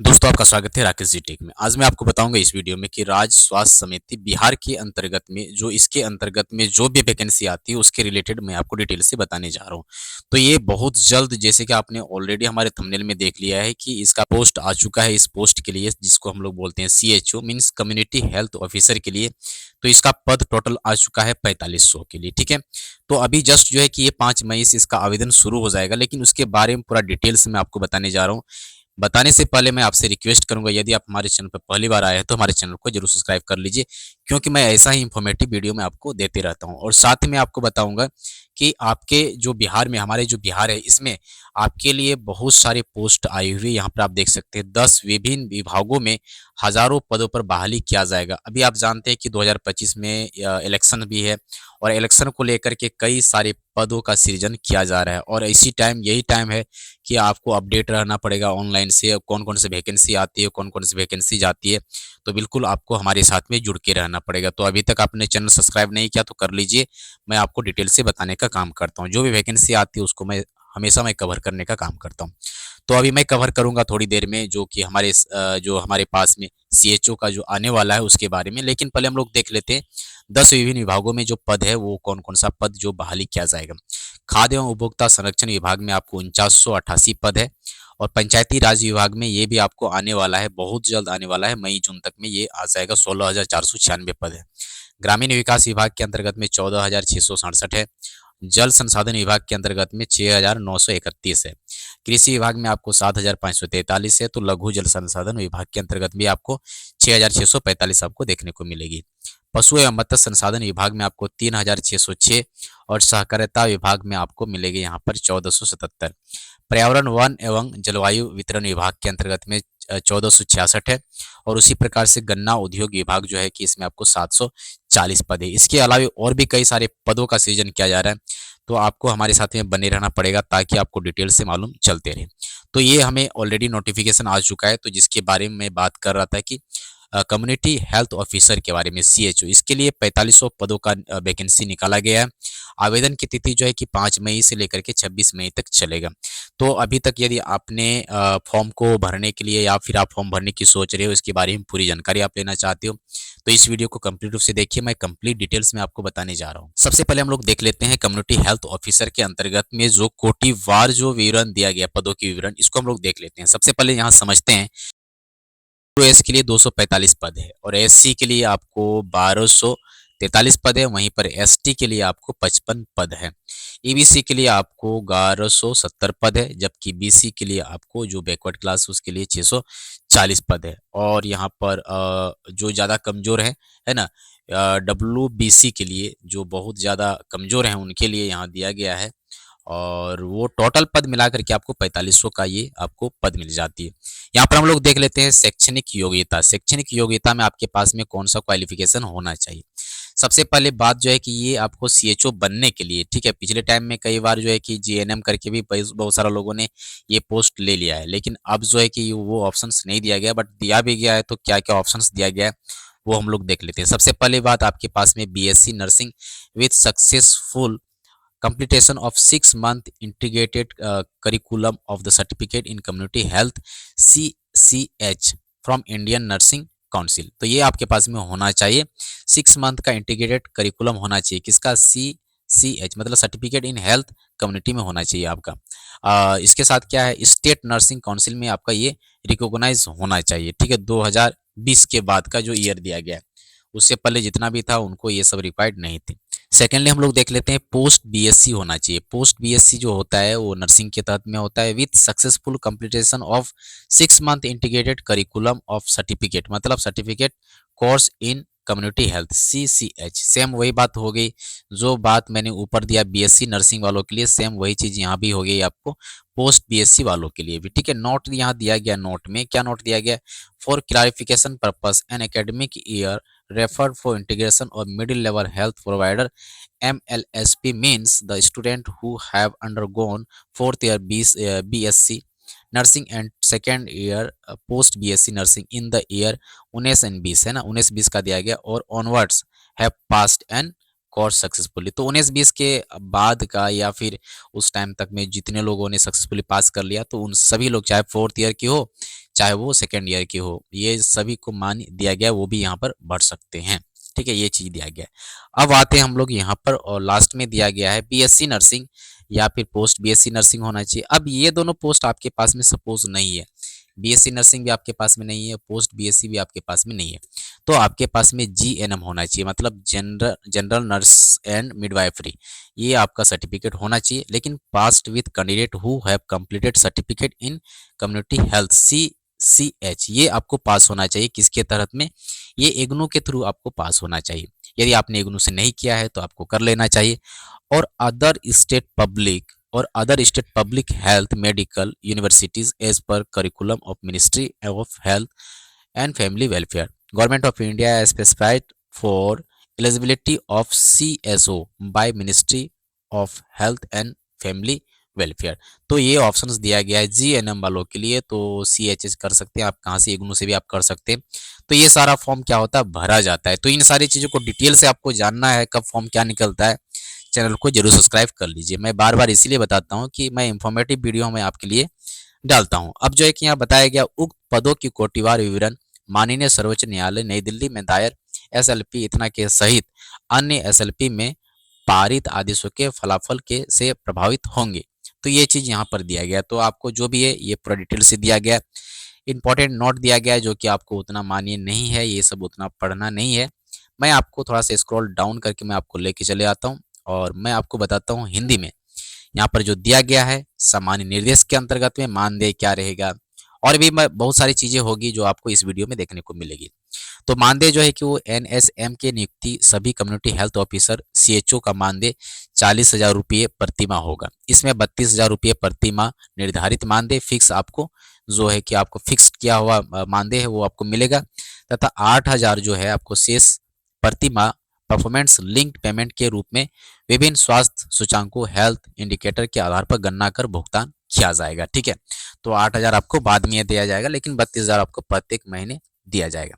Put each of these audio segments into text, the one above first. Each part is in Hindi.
दोस्तों आपका स्वागत है राकेश जी टेक में। आज मैं आपको बताऊंगा इस वीडियो में कि राज्य स्वास्थ्य समिति बिहार के अंतर्गत में जो इसके अंतर्गत में जो भी वैकेंसी आती है उसके रिलेटेड मैं आपको डिटेल से बताने जा रहा हूं। तो ये बहुत जल्द, जैसे कि आपने ऑलरेडी हमारे थंबनेल में देख लिया है कि इसका पोस्ट आ चुका है। इस पोस्ट के लिए जिसको हम लोग बोलते हैं CHO means community health officer के लिए, तो इसका पद टोटल आ चुका है 4500 के लिए। ठीक है, तो अभी जस्ट जो है कि ये 5 मई से इसका आवेदन शुरू हो जाएगा, लेकिन उसके बारे में पूरा डिटेल्स मैं आपको बताने जा रहा हूँ। बताने से पहले मैं आपसे रिक्वेस्ट करूंगा, यदि आप हमारे चैनल पर पहली बार आए हैं तो हमारे चैनल को जरूर सब्सक्राइब कर लीजिए, क्योंकि मैं ऐसा ही इंफॉर्मेटिव वीडियो मैं आपको देते रहता हूं। और साथ ही मैं आपको बताऊंगा कि आपके जो बिहार में, हमारे जो बिहार है, इसमें आपके लिए बहुत सारे पोस्ट आई हुई। यहाँ पर आप देख सकते हैं 10 विभिन्न विभागों में हजारों पदों पर बहाली किया जाएगा। अभी आप जानते हैं कि 2025 में इलेक्शन भी है और इलेक्शन को लेकर के कई सारे पदों का सृजन किया जा रहा है, और इसी टाइम, यही टाइम है कि आपको अपडेट रहना पड़ेगा ऑनलाइन से, कौन कौन से वैकेंसी आती है, कौन कौन सी वैकेंसी जाती है। तो बिल्कुल आपको हमारे साथ में जुड़ के रहना पड़ेगा। तो अभी तक आपने चैनल सब्सक्राइब नहीं किया तो कर लीजिए, मैं आपको डिटेल से बताने का काम करता हूँ। जो भी वैकेंसी आती है उसको मैं हमेशा कवर करने का काम करता हूँ। तो अभी मैं कवर करूंगा थोड़ी देर में जो कि जो हमारे पास में CHO का जो आने वाला है उसके बारे में। लेकिन पहले हम लोग देख लेते हैं 10 विभिन्न विभागों में जो पद है वो कौन कौन सा पद जो बहाली किया जाएगा। खाद्य एवं उपभोक्ता संरक्षण विभाग में आपको 4988 पद है, और पंचायती राज विभाग में ये भी आपको आने वाला है, बहुत जल्द आने वाला है, मई जून तक में ये आ जाएगा। 16,496 पद है। ग्रामीण विकास विभाग के अंतर्गत में 14,667 है। जल संसाधन विभाग के अंतर्गत में 6,931 है। कृषि विभाग में आपको 7,543 है। तो लघु जल संसाधन विभाग के अंतर्गत भी आपको 6,645 आपको देखने को मिलेगी। पशु एवं मत्स्य संसाधन विभाग में आपको 3,606, और सहकारिता विभाग में आपको मिलेगी यहाँ पर 1,477। पर्यावरण वन एवं जलवायु वितरण विभाग के अंतर्गत में 1,466 है। और उसी प्रकार से गन्ना उद्योग विभाग जो है कि इसमें आपको 740 पद है। इसके अलावा और भी कई सारे पदों का सृजन किया जा रहा है, तो आपको हमारे साथ में बने रहना पड़ेगा ताकि आपको डिटेल से मालूम चलते रहे। तो ये हमें ऑलरेडी नोटिफिकेशन आ चुका है, तो जिसके बारे में मैं बात कर रहा था कि कम्युनिटी हेल्थ ऑफिसर के बारे में, CHO, इसके लिए 4500 पदों का वैकेंसी निकाला गया है। आवेदन की तिथि जो है कि 5 मई से लेकर के 26 मई तक चलेगा। तो अभी तक यदि आपने फॉर्म को भरने के लिए या फिर आप फॉर्म भरने की सोच रहे हो, इसके बारे में पूरी जानकारी आप लेना चाहते हो, तो इस वीडियो को कंप्लीट रूप से देखिए। मैं कंप्लीट डिटेल्स में आपको बताने जा रहा हूँ। सबसे पहले हम लोग देख लेते हैं कम्युनिटी हेल्थ ऑफिसर के अंतर्गत में जो कोटिवार जो विवरण दिया गया, पदों की विवरण, इसको हम लोग देख लेते हैं। सबसे पहले यहाँ समझते हैं। एस के लिए 245 पद है, और SC के लिए आपको 1243 पद है। वहीं पर ST के लिए आपको 55 पद है। EBC के लिए आपको 1170 पद है, जबकि BC के लिए आपको जो बैकवर्ड क्लास उसके लिए 640 पद है। और यहाँ पर जो ज़्यादा कमजोर है ना, WBC के लिए जो बहुत ज़्यादा कमजोर हैं उनके लिए यहाँ दिया गया है, और वो टोटल पद मिलाकर के आपको 4500 का ये आपको पद मिल जाती है। यहाँ पर हम लोग देख लेते हैं शैक्षणिक योग्यता। शैक्षणिक योग्यता में आपके पास में कौन सा क्वालिफिकेशन होना चाहिए। सबसे पहले बात जो है कि ये आपको CHO बनने के लिए, ठीक है, पिछले टाइम में कई बार जो है कि GNM करके भी बहुत सारा लोगों ने ये पोस्ट ले लिया है, लेकिन अब जो है कि वो ऑप्शंस नहीं दिया गया, बट दिया भी गया है। तो क्या क्या ऑप्शंस दिया गया है वो हम लोग देख लेते हैं। सबसे पहले बात, आपके पास में BSc nursing with successful completion of 6 month integrated curriculum of the certificate in community health, CCH, from Indian Nursing council. तो ये आपके पास में होना चाहिए। 6 मंथ का इंटीग्रेटेड करिकुलम होना चाहिए, किसका, CCH, मतलब सर्टिफिकेट इन हेल्थ कम्युनिटी में होना चाहिए आपका। इसके साथ क्या है, स्टेट नर्सिंग काउंसिल में आपका ये रिकॉग्नाइज होना चाहिए। ठीक है, 2020 के बाद का जो ईयर दिया गया है, उससे पहले जितना भी था उनको ये सब रिक्वायर्ड नहीं थे। सेकेंडली हम लोग देख लेते हैं पोस्ट BSc होना चाहिए। पोस्ट BSc जो होता है वो नर्सिंग के तहत में होता है, with successful completion of 6 month integrated curriculum of certificate, मतलब certificate course in community health, CCH। Same वही बात हो गई जो बात मैंने ऊपर दिया BSc नर्सिंग वालों के लिए, सेम वही चीज यहाँ भी हो गई आपको पोस्ट BSc वालों के लिए भी। ठीक है, नोट यहाँ दिया गया, नोट में क्या नोट दिया गया, for clarification purpose an academic year referred for integration of middle level health provider, MLSP, means the student who have undergone 4th year BSc nursing and second year post BSc nursing in the year 19 and 20 है ना, 19-20 का दिया गया, और onwards have passed and course successfully. तो 19-20 के बाद का या फिर उस टाइम तक में जितने लोगों ने सक्सेसफुली पास कर लिया, तो उन सभी लोग, चाहे 4th ईयर की हो चाहे वो सेकेंड ईयर की हो, ये सभी को मान दिया गया, वो भी यहाँ पर बढ़ सकते हैं। ठीक है, ये चीज दिया गया है। अब आते हैं हम लोग यहाँ पर, और लास्ट में दिया गया है बीएससी नर्सिंग या फिर पोस्ट बीएससी नर्सिंग होना चाहिए। अब ये दोनों पोस्ट आपके पास में सपोज नहीं है, बीएससी नर्सिंग भी आपके पास में नहीं है, पोस्ट बीएससी भी आपके पास में नहीं है, तो आपके पास में जीएनएम होना चाहिए, मतलब जनरल नर्स एंड मिडवाइफरी, ये आपका सर्टिफिकेट होना चाहिए। लेकिन passed with candidate who have completed certificate in community health CCH, ये आपको पास होना चाहिए। किसके तहत में? ये इग्नू के थ्रू आपको पास होना चाहिए। यदि आपने इग्नू से नहीं किया है तो आपको कर लेना चाहिए। और other state public health medical universities as per curriculum of ministry of health and family welfare, government of India specified for eligibility of CSO by ministry of health and family welfare. तो ये ऑप्शंस दिया गया है जीएनएम वालों के लिए, तो CHS कर सकते हैं आप, कहाँ से, इग्नू से भी आप कर सकते हैं। तो ये सारा फॉर्म क्या होता है, भरा जाता है। तो इन सारी चीज़ों को डिटेल से आपको जानना है, कब फॉर्म क्या निकलता है, चैनल को जरूर सब्सक्राइब कर लीजिए। मैं बार बार इसीलिए बताता हूँ कि मैं इंफॉर्मेटिव वीडियो में आपके लिए डालता हूँ। अब जो है कि यहाँ बताया गया, उक्त पदों की कोटिवार विवरण माननीय सर्वोच्च न्यायालय नई दिल्ली में दायर SLP इतना के सहित अन्य SLP में पारित आदेशों के फलाफल के से प्रभावित होंगे। तो ये चीज यहाँ पर दिया गया। तो आपको जो भी है ये पूरा डिटेल से दिया गया। इंपॉर्टेंट नोट दिया गया है जो कि आपको उतना मान्य नहीं है, ये सब उतना पढ़ना नहीं है। मैं आपको थोड़ा सा स्क्रॉल डाउन करके मैं आपको लेके चले आता हूँ और मैं आपको बताता हूँ हिंदी में यहाँ पर जो दिया गया है, सामान्य निर्देश के अंतर्गत में मानदेय क्या रहेगा, और भी बहुत सारी चीजें होगी जो आपको इस वीडियो में देखने को मिलेगी। तो मानदेय जो है कि वो NSM के नियुक्ति सभी कम्युनिटी हेल्थ ऑफिसर CHO का मानदेय 40,000 रुपये प्रतिमाह होगा। इसमें 32,000 रुपये प्रतिमाह निर्धारित मानदेय फिक्स आपको जो है कि आपको फिक्स किया हुआ मानदेय है वो आपको मिलेगा, तथा 8,000 जो है आपको शेष प्रतिमाह परफॉर्मेंस लिंक्ड पेमेंट के रूप में विभिन्न स्वास्थ्य सूचांकों हेल्थ इंडिकेटर के आधार पर गणना कर भुगतान किया जाएगा। ठीक है, तो 8,000 आपको बाद में दिया जाएगा, लेकिन 32,000 आपको प्रत्येक महीने दिया जाएगा।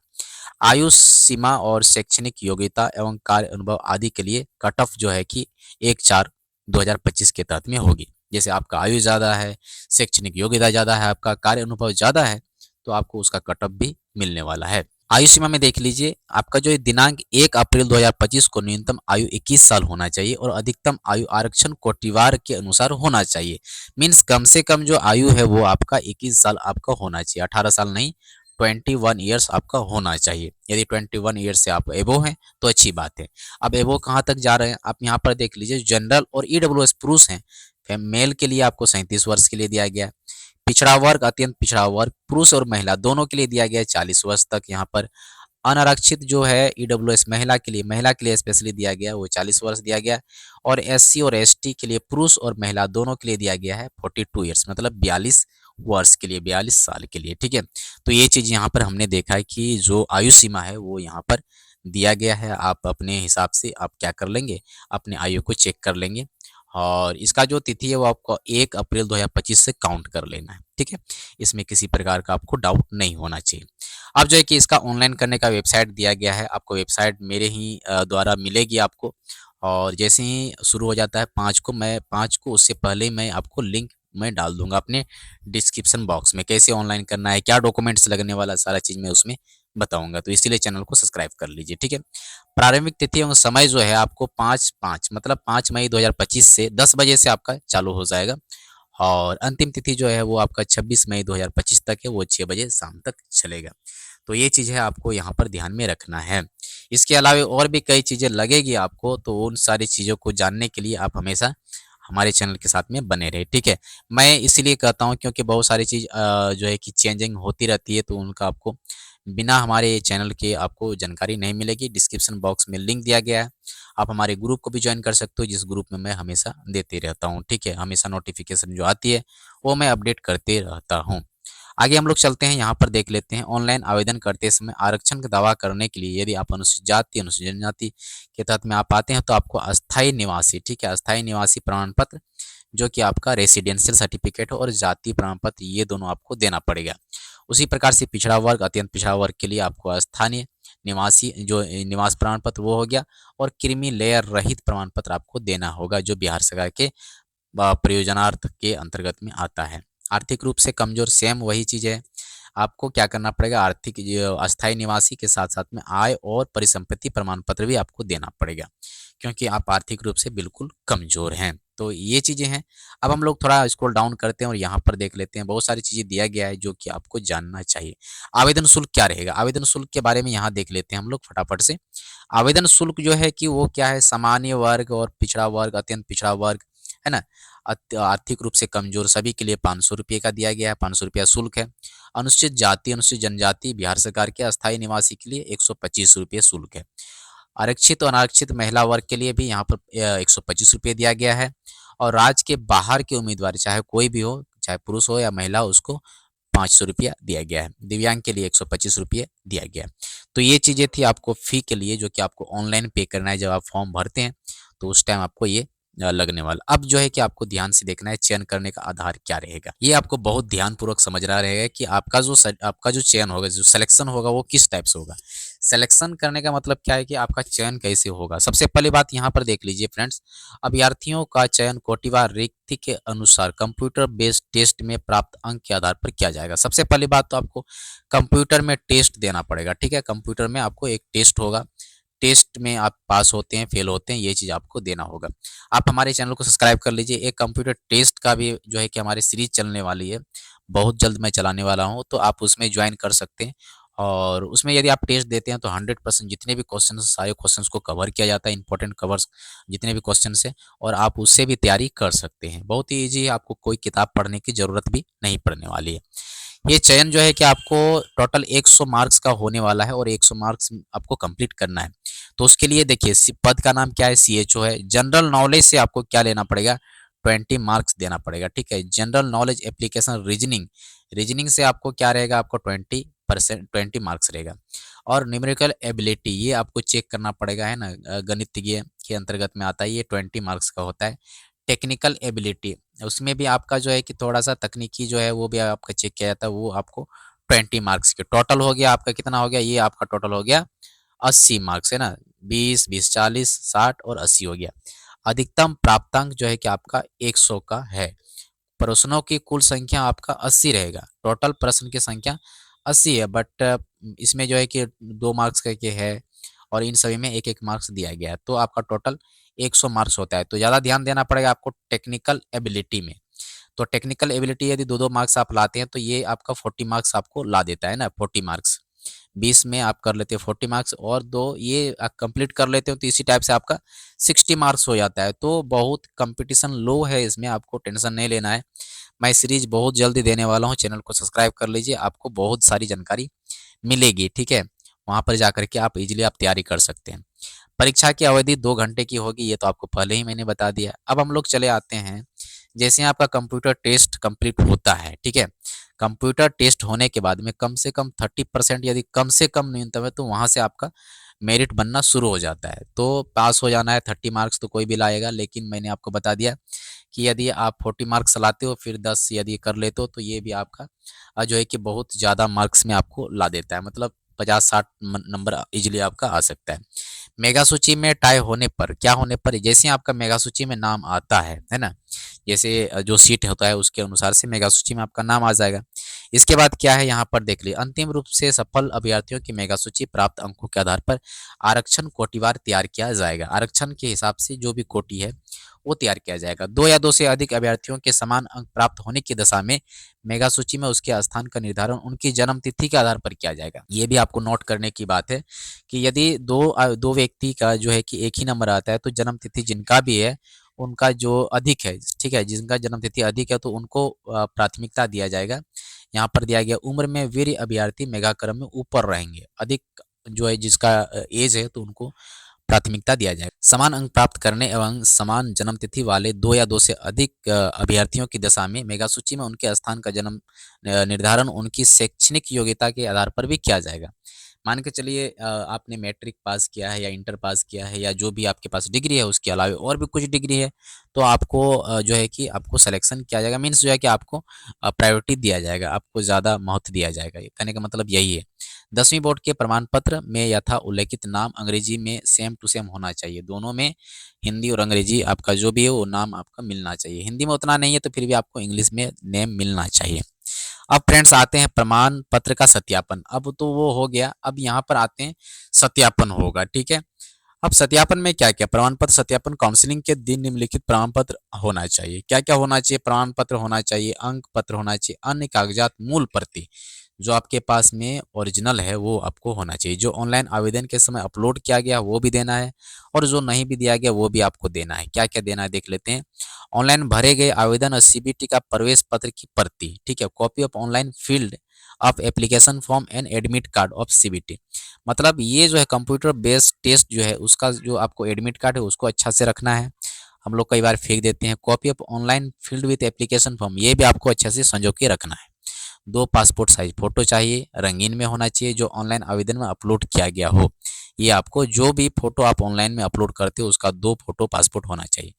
आयु सीमा और शैक्षणिक योग्यता एवं कार्य अनुभव आदि के लिए कट ऑफ जो है कि 1/4/2025 के तहत में होगी। जैसे आपका आयु ज़्यादा है, शैक्षणिक योग्यता ज़्यादा है, आपका कार्य अनुभव ज़्यादा है, तो आपको उसका कट ऑफ भी मिलने वाला है। आयु सीमा में देख लीजिए, आपका जो दिनांक 1 अप्रैल 2025 को न्यूनतम आयु 21 साल होना चाहिए और अधिकतम आयु आरक्षण कोटिवार के अनुसार होना चाहिए। मीन्स कम से कम जो आयु है वो आपका 21 साल आपका होना चाहिए, 18 साल नहीं, 21 ईयर्स आपका होना चाहिए। यदि 21 ईयर्स से आप एबो हैं तो अच्छी बात है। अब एबो कहाँ तक जा रहे हैं, आप यहाँ पर देख लीजिए, जनरल और EWS पुरुष हैं, मेल के लिए आपको 37 वर्ष के लिए दिया गया है। पिछड़ा वर्ग, अत्यंत पिछड़ा वर्ग, पुरुष और महिला दोनों के लिए दिया गया है 40 वर्ष तक। यहाँ पर अनारक्षित जो है EWS महिला के लिए स्पेशली दिया गया है, वो 40 वर्ष दिया गया है। और SC और ST के लिए पुरुष और महिला दोनों के लिए दिया गया है 42 ईयर्स, मतलब 42 वर्ष के लिए, 42 साल के लिए। ठीक है, तो ये चीज यहाँ पर हमने देखा है कि जो आयु सीमा है वो यहाँ पर दिया गया है। आप अपने हिसाब से आप क्या कर लेंगे, अपने आयु को चेक कर लेंगे, और इसका जो तिथि है वो आपको 1 अप्रैल 2025 से काउंट कर लेना है। ठीक है, इसमें किसी प्रकार का आपको डाउट नहीं होना चाहिए। अब जो है कि इसका ऑनलाइन करने का वेबसाइट दिया गया है, आपको वेबसाइट मेरे ही द्वारा मिलेगी आपको, और जैसे ही शुरू हो जाता है 5 को उससे पहले ही मैं आपको लिंक मैं डाल दूंगा अपने डिस्क्रिप्शन बॉक्स में, कैसे ऑनलाइन करना है, क्या डॉक्यूमेंट्स लगने वाला, सारा चीज़ मैं उसमें बताऊंगा। तो इसीलिए चैनल को सब्सक्राइब कर लीजिए। ठीक है, प्रारंभिक तिथि एवं समय जो है आपको 5/5 मतलब 5 मई 2025 से 10 बजे से आपका चालू हो जाएगा, और अंतिम तिथि जो है वो आपका 26 मई 2025 तक है, वो 6 बजे शाम तक चलेगा। तो ये चीज़ है आपको यहाँ पर ध्यान में रखना है। इसके अलावा और भी कई चीज़ें लगेगी आपको, तो उन सारी चीज़ों को जानने के लिए आप हमेशा हमारे चैनल के साथ में बने रहे। ठीक है, मैं इसीलिए कहता हूँ क्योंकि बहुत सारी चीज़ जो है कि चेंजिंग होती रहती है, तो उनका आपको बिना हमारे चैनल के आपको जानकारी नहीं मिलेगी। डिस्क्रिप्शन बॉक्स में लिंक दिया गया है, आप हमारे ग्रुप को भी ज्वाइन कर सकते हो, जिस ग्रुप में मैं हमेशा देते रहता हूँ। ठीक है, हमेशा नोटिफिकेशन जो आती है वो मैं अपडेट करते रहता हूँ। आगे हम लोग चलते हैं, यहाँ पर देख लेते हैं। ऑनलाइन आवेदन करते समय आरक्षण का दावा करने के लिए यदि आप अनुसूचित जाति अनुसूचित जनजाति के तहत में आप आते हैं तो आपको अस्थायी निवासी, ठीक है, अस्थायी निवासी प्रमाण पत्र जो कि आपका रेसिडेंशियल सर्टिफिकेट और जाति प्रमाण पत्र, ये दोनों आपको देना पड़ेगा। उसी प्रकार से पिछड़ा वर्ग अत्यंत पिछड़ा वर्ग के लिए आपको स्थानीय निवासी जो निवास प्रमाण पत्र वो हो गया, और क्रीमी लेयर रहित प्रमाण पत्र आपको देना होगा जो बिहार सरकार के प्रयोजनार्थ के अंतर्गत में आता है। आर्थिक रूप से कमजोर, सेम वही चीज है। आपको क्या करना पड़ेगा, आर्थिक अस्थायी निवासी के साथ-साथ में आय और परिसंपत्ति प्रमाण पत्र भी आपको देना पड़ेगा, क्योंकि आप आर्थिक रूप से बिल्कुल कमज़ोर हैं। तो ये चीज़ें हैं। अब हम लोग थोड़ा स्क्रॉल डाउन करते हैं और यहाँ पर देख लेते हैं, बहुत सारी चीज़ें दिया गया है जो कि आपको जानना चाहिए। आवेदन शुल्क क्या रहेगा? आवेदन शुल्क के बारे में यहाँ देख लेते हैं हम लोग फटाफट से। आवेदन शुल्क जो है कि वो क्या है, सामान्य वर्ग और पिछड़ा वर्ग, अत्यंत पिछड़ा वर्ग, है ना? आर्थिक रूप से कमज़ोर सभी के लिए ₹500 का दिया गया है, ₹500 शुल्क है। अनुसूचित जाति, अनुसूचित जनजाति, बिहार सरकार के अस्थायी निवासी के लिए ₹125 शुल्क है। आरक्षित और अनारक्षित महिला वर्ग के लिए भी यहाँ पर ₹125 दिया गया है और राज्य के बाहर के उम्मीदवार चाहे कोई भी हो, चाहे पुरुष हो या महिला, उसको ₹500 दिया गया है। दिव्यांग के लिए ₹125 दिया गया है। तो ये चीज़ें थी आपको फ़ी के लिए, जो कि आपको ऑनलाइन पे करना है जब आप फॉर्म भरते हैं, तो उस टाइम आपको ये लगने वाला। अब जो है कि आपको ध्यान से देखना है चयन करने का आधार क्या रहेगा। ये आपको बहुत ध्यानपूर्वक समझना रहेगा कि आपका जो चयन होगा, जो सिलेक्शन होगा, वो किस टाइप से होगा। सिलेक्शन करने का मतलब क्या है कि आपका चयन कैसे होगा। सबसे पहली बात यहाँ पर देख लीजिए फ्रेंड्स, अभ्यर्थियों का चयन कोटिवार रिक्ति के अनुसार कंप्यूटर बेस्ड टेस्ट में प्राप्त अंक के आधार पर किया जाएगा। सबसे पहली बात तो आपको कंप्यूटर में टेस्ट देना पड़ेगा, ठीक है। कंप्यूटर में आपको एक टेस्ट होगा, टेस्ट में आप पास होते हैं, फेल होते हैं, ये चीज़ आपको देना होगा। आप हमारे चैनल को सब्सक्राइब कर लीजिए। एक कंप्यूटर टेस्ट का भी जो है कि हमारी सीरीज चलने वाली है, बहुत जल्द मैं चलाने वाला हूँ, तो आप उसमें ज्वाइन कर सकते हैं। और उसमें यदि आप टेस्ट देते हैं तो 100% जितने भी क्वेश्चन, सारे क्वेश्चंस को कवर किया जाता है, इंपॉर्टेंट कवर्स जितने भी क्वेश्चन है, और आप उससे भी तैयारी कर सकते हैं। बहुत ही ईजी है, आपको कोई किताब पढ़ने की ज़रूरत भी नहीं पड़ने वाली है। ये चयन जो है कि आपको टोटल 100 मार्क्स का होने वाला है और 100 मार्क्स आपको कंप्लीट करना है। तो उसके लिए देखिए, पद का नाम क्या है, सीएचओ है। जनरल नॉलेज से आपको क्या लेना पड़ेगा, 20 मार्क्स देना पड़ेगा, ठीक है। General knowledge, application, reasoning, reasoning से आपको क्या रहेगा, आपको 20 मार्क्स रहेगा। और न्यूमेरिकल एबिलिटी, ये आपको चेक करना पड़ेगा, है ना, गणितीय के अंतर्गत में आता है, ये 20 मार्क्स का होता है। टेक्निकल एबिलिटी, उसमें भी आपका जो है कि थोड़ा सा तकनीकी जो है वो भी आपका चेक किया जाता है, वो आपको 20 मार्क्स के टोटल हो गया। आपका कितना हो गया, ये आपका टोटल हो गया 80 मार्क्स, है ना। 20, 20, 40, 60 और 80 हो गया। अधिकतम प्राप्तांक जो है कि आपका 100 का है। प्रश्नों की कुल संख्या आपका 80 रहेगा, टोटल प्रश्न की संख्या 80 है, बट इसमें जो है कि 2 मार्क्स करके है और इन सभी में 1-1 मार्क्स दिया गया है, तो आपका टोटल 100 मार्क्स होता है। तो ज़्यादा ध्यान देना पड़ेगा आपको टेक्निकल एबिलिटी में। तो टेक्निकल एबिलिटी यदि 2-2 मार्क्स आप लाते हैं तो ये आपका 40 मार्क्स आपको ला देता है ना, 40 मार्क्स। 20 में आप कर लेते हो 40 मार्क्स और 2 ये आप कंप्लीट कर लेते हो, तो इसी टाइप से आपका 60 मार्क्स हो जाता है। तो बहुत कंपटीशन लो है इसमें, आपको टेंशन नहीं लेना है। मैं सीरीज बहुत जल्दी देने वाला हूँ, चैनल को सब्सक्राइब कर लीजिए, आपको बहुत सारी जानकारी मिलेगी, ठीक है। वहाँ पर जाकर के आप इजीली आप तैयारी कर सकते हैं। परीक्षा की अवधि 2 घंटे की होगी, ये तो आपको पहले ही मैंने बता दिया। अब हम लोग चले आते हैं, जैसे आपका कंप्यूटर टेस्ट कंप्लीट होता है, ठीक है। कंप्यूटर टेस्ट होने के बाद में कम से कम 30% यदि कम से कम न्यूनतम है, तो वहाँ से आपका मेरिट बनना शुरू हो जाता है। तो पास हो जाना है, 30 मार्क्स तो कोई भी लाएगा, लेकिन मैंने आपको बता दिया कि यदि आप 40 मार्क्स लाते हो, फिर 10 यदि कर लेते हो, तो ये भी आपका जो है कि बहुत ज़्यादा मार्क्स में आपको ला देता है, मतलब 50-60 नंबर इजीली आपका आ सकता है। मेगा सूची में टाई होने पर, क्या होने पर, जैसे आपका मेगा सूची में नाम आता है ना, जैसे जो सीट होता है उसके अनुसार से मेगा सूची में आपका नाम आ जाएगा। इसके बाद क्या है, यहाँ पर देख लीजिए, अंतिम रूप से सफल अभ्यर्थियों की मेगा सूची प्राप्त अंकों के आधार पर आरक्षण कोटिवार तैयार किया जाएगा। आरक्षण के हिसाब से जो भी कोटि है वो तैयार किया जाएगा। 2 या 2 से अधिक अभ्यर्थियों के समान अंक प्राप्त होने की दशा में मेगा सूची में उसके स्थान का निर्धारण उनकी जन्म तिथि के आधार पर किया जाएगा। ये भी आपको नोट करने की बात है कि यदि दो व्यक्ति का जो है कि एक ही नंबर आता है, तो जन्म तिथि जिनका भी है उनका जो अधिक है, ठीक है, जिनका जन्म तिथि अधिक है तो उनको प्राथमिकता दिया जाएगा। यहाँ पर दिया गया, उम्र में वीर अभ्यर्थी मेगा क्रम में ऊपर रहेंगे, अधिक जो है जिसका एज है तो उनको प्राथमिकता दिया जाएगा। समान अंक प्राप्त करने एवं समान जन्म तिथि वाले 2 या 2 से अधिक अभ्यर्थियों की दशा में मेगा सूची में उनके स्थान का जन्म निर्धारण उनकी शैक्षणिक योग्यता के आधार पर भी किया जाएगा। मान के चलिए आपने मैट्रिक पास किया है या इंटर पास किया है या जो भी आपके पास डिग्री है, उसके अलावा और भी कुछ डिग्री है, तो आपको जो है कि आपको सिलेक्शन किया जाएगा, मीन्स जो है कि आपको प्रायोरिटी दिया जाएगा, आपको ज़्यादा महत्व दिया जाएगा। कहने का मतलब यही है। 10वीं बोर्ड के प्रमाण पत्र में यथा उल्लेखित नाम अंग्रेजी में सेम टू सेम होना चाहिए। दोनों में हिंदी और अंग्रेजी आपका जो भी है वो नाम आपका मिलना चाहिए। हिंदी में उतना नहीं है तो फिर भी आपको इंग्लिश में नेम मिलना चाहिए। अब फ्रेंड्स आते हैं प्रमाण पत्र का सत्यापन। अब तो वो हो गया, अब यहाँ पर आते हैं सत्यापन होगा, ठीक है। अब सत्यापन में क्या क्या, प्रमाण पत्र सत्यापन, काउंसलिंग के दिन निम्नलिखित प्रमाण पत्र होना चाहिए। क्या क्या होना चाहिए, प्रमाण पत्र होना चाहिए, अंक पत्र होना चाहिए, अन्य कागजात मूल प्रति जो आपके पास में ओरिजिनल है वो आपको होना चाहिए। जो ऑनलाइन आवेदन के समय अपलोड किया गया वो भी देना है, और जो नहीं भी दिया गया वो भी आपको देना है। क्या क्या देना है देख लेते हैं। ऑनलाइन भरे गए आवेदन और सीबीटी का प्रवेश पत्र की प्रति, ठीक है। Copy of online field of application form and admit card of CBT. मतलब ये जो है कंप्यूटर बेस्ड टेस्ट जो है उसका जो आपको एडमिट कार्ड है उसको अच्छा से रखना है। हम लोग कई बार फेंक देते हैं। Copy of online field with application form, ये भी आपको अच्छे से संजो के रखना है। 2 पासपोर्ट साइज फोटो चाहिए, रंगीन में होना चाहिए, जो ऑनलाइन आवेदन में अपलोड किया गया हो। ये आपको जो भी फोटो आप ऑनलाइन में अपलोड करते हो उसका 2 फोटो पासपोर्ट होना चाहिए।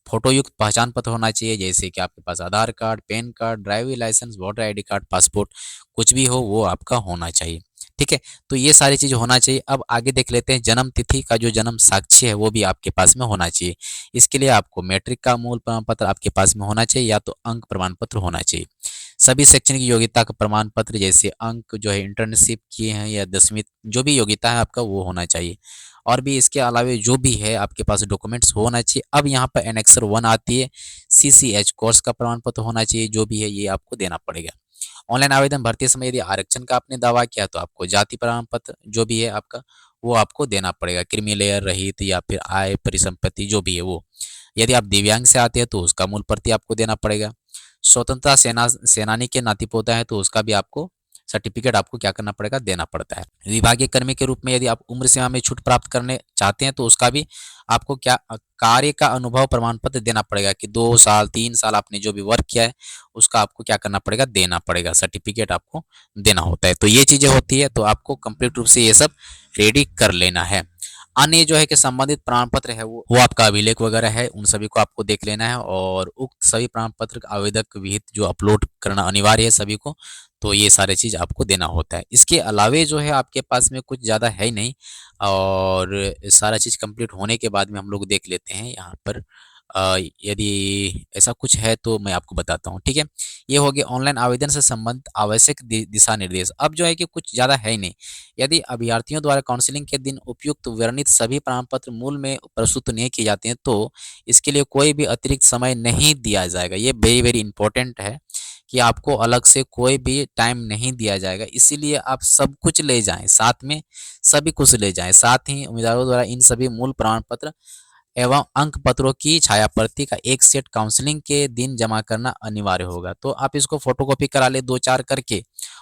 फोटो युक्त पहचान पत्र होना चाहिए, जैसे कि आपके पास Aadhaar card, PAN card, driving licence, voter ID card, passport कुछ भी हो वो आपका होना चाहिए, ठीक है। तो ये सारी चीज़ होना चाहिए। अब आगे देख लेते हैं, जन्म तिथि का जो जन्म साक्ष्य है वो भी आपके पास में होना चाहिए। इसके लिए आपको मैट्रिक का मूल प्रमाण पत्र आपके पास में होना चाहिए, या तो अंक प्रमाण पत्र होना चाहिए। सभी शैक्षणिक योग्यता का प्रमाण पत्र, जैसे अंक जो है इंटर्नशिप किए हैं या 10वीं जो भी योग्यता है आपका वो होना चाहिए। और भी इसके अलावा जो भी है आपके पास डॉक्यूमेंट्स होना चाहिए। अब यहाँ पर एनेक्सर 1 आती है, सीसीएच कोर्स का प्रमाण पत्र होना चाहिए, जो भी है ये आपको देना पड़ेगा। ऑनलाइन आवेदन भरते समय यदि आरक्षण का आपने दावा किया तो आपको जाति प्रमाण पत्र जो भी है आपका वो आपको देना पड़ेगा, क्रीमी लेयर रहित या फिर आय परिसंपत्ति जो भी है वो। यदि आप दिव्यांग से आते हैं तो उसका मूल प्रति आपको देना पड़ेगा। स्वतंत्रता सेनानी के नाती पोता है तो उसका भी आपको सर्टिफिकेट आपको क्या करना पड़ेगा, देना पड़ता है। विभागीय कर्मी के रूप में यदि आप उम्र सीमा में छूट प्राप्त करने चाहते हैं तो उसका भी आपको क्या कार्य का अनुभव प्रमाण पत्र देना पड़ेगा कि 2 साल 3 साल आपने जो भी वर्क किया है उसका आपको क्या करना पड़ेगा, देना पड़ेगा, सर्टिफिकेट आपको देना होता है। तो ये चीजें होती है, तो आपको कंप्लीट रूप से ये सब रेडी कर लेना है। अन्य जो है कि संबंधित प्रमाण पत्र है वो आपका अभिलेख वगैरह है, उन सभी को आपको देख लेना है, और उक्त सभी प्रमाण पत्र आवेदक विहित जो अपलोड करना अनिवार्य है सभी को। तो ये सारे चीज आपको देना होता है। इसके अलावे जो है आपके पास में कुछ ज़्यादा है ही नहीं, और सारा चीज़ कंप्लीट होने के बाद में हम लोग देख लेते हैं यहाँ पर। यदि ऐसा कुछ है तो मैं आपको बताता हूँ, ठीक है। ये हो गया ऑनलाइन आवेदन से संबंधित आवश्यक दिशा निर्देश। अब जो है कि कुछ ज़्यादा है ही नहीं। यदि अभ्यर्थियों द्वारा काउंसलिंग के दिन उपयुक्त वर्णित सभी प्रमाण पत्र मूल में प्रस्तुत नहीं किए जाते हैं तो इसके लिए कोई भी अतिरिक्त समय नहीं दिया जाएगा। ये वेरी वेरी इंपॉर्टेंट है कि आपको अलग से कोई भी टाइम नहीं दिया जाएगा। इसीलिए आप सब कुछ ले जाएं साथ में, सभी कुछ ले जाएं साथ ही। उम्मीदवारों द्वारा इन सभी मूल प्रमाण पत्र एवं अंक पत्रों की छायाप्रति का एक सेट काउंसलिंग के दिन जमा करना अनिवार्य होगा। तो आप इसको फोटोकॉपी करा ले 2-4 करके,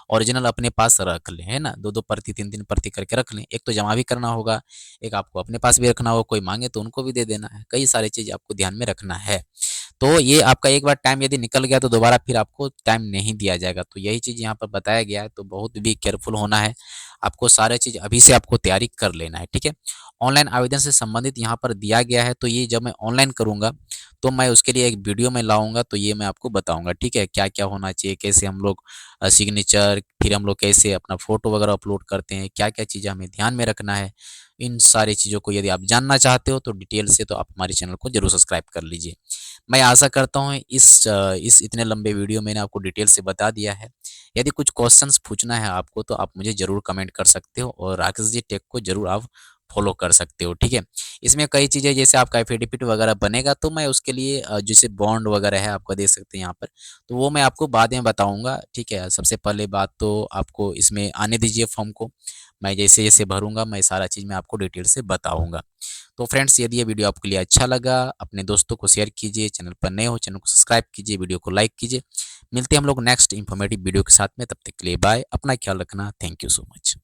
ओरिजिनल अपने पास रख लें, है ना। 2-2 प्रति 3-3 प्रति करके रख लें। एक तो जमा भी करना होगा, एक आपको अपने पास भी रखना होगा, कोई मांगे तो उनको भी दे देना है। कई सारी चीज आपको ध्यान में रखना है। तो ये आपका एक बार टाइम यदि निकल गया तो दोबारा फिर आपको टाइम नहीं दिया जाएगा। तो यही चीज़ यहाँ पर बताया गया है, तो बहुत भी केयरफुल होना है। आपको सारे चीज़ अभी से आपको तैयारी कर लेना है, ठीक है। ऑनलाइन आवेदन से संबंधित यहाँ पर दिया गया है, तो ये जब मैं ऑनलाइन करूँगा तो मैं उसके लिए एक वीडियो में लाऊंगा, तो ये मैं आपको बताऊंगा, ठीक है। क्या क्या होना चाहिए, कैसे हम लोग सिग्नेचर, फिर हम लोग कैसे अपना फोटो वगैरह अपलोड करते हैं, क्या क्या चीज़ें हमें ध्यान में रखना है। इन सारी चीज़ों को यदि आप जानना चाहते हो तो डिटेल से तो आप हमारे चैनल को जरूर सब्सक्राइब कर लीजिए। मैं आशा करता हूँ इस इतने लंबे वीडियो मैंने आपको डिटेल से बता दिया है। यदि कुछ क्वेश्चंस पूछना है आपको तो आप मुझे ज़रूर कमेंट कर सकते हो, और राकेश जी टेक को ज़रूर आप फॉलो कर सकते हो, ठीक है। इसमें कई चीज़ें जैसे आपका एफिडेविट वगैरह बनेगा तो मैं उसके लिए जैसे बॉन्ड वगैरह है आपका देख सकते हैं यहाँ पर, तो वो मैं आपको बाद में बताऊँगा, ठीक है। सबसे पहले बात तो आपको इसमें आने दीजिए फॉर्म को, मैं जैसे जैसे भरूँगा मैं सारा चीज़ मैं आपको डिटेल से बताऊँगा। तो फ्रेंड्स यदि ये वीडियो आपके लिए अच्छा लगा अपने दोस्तों को शेयर कीजिए, चैनल पर नए हो चैनल को सब्सक्राइब कीजिए, वीडियो को लाइक कीजिए। मिलते हैं हम लोग नेक्स्ट इन्फॉर्मेटिव वीडियो के साथ में, तब तक के लिए बाय, अपना ख्याल रखना, थैंक यू सो मच।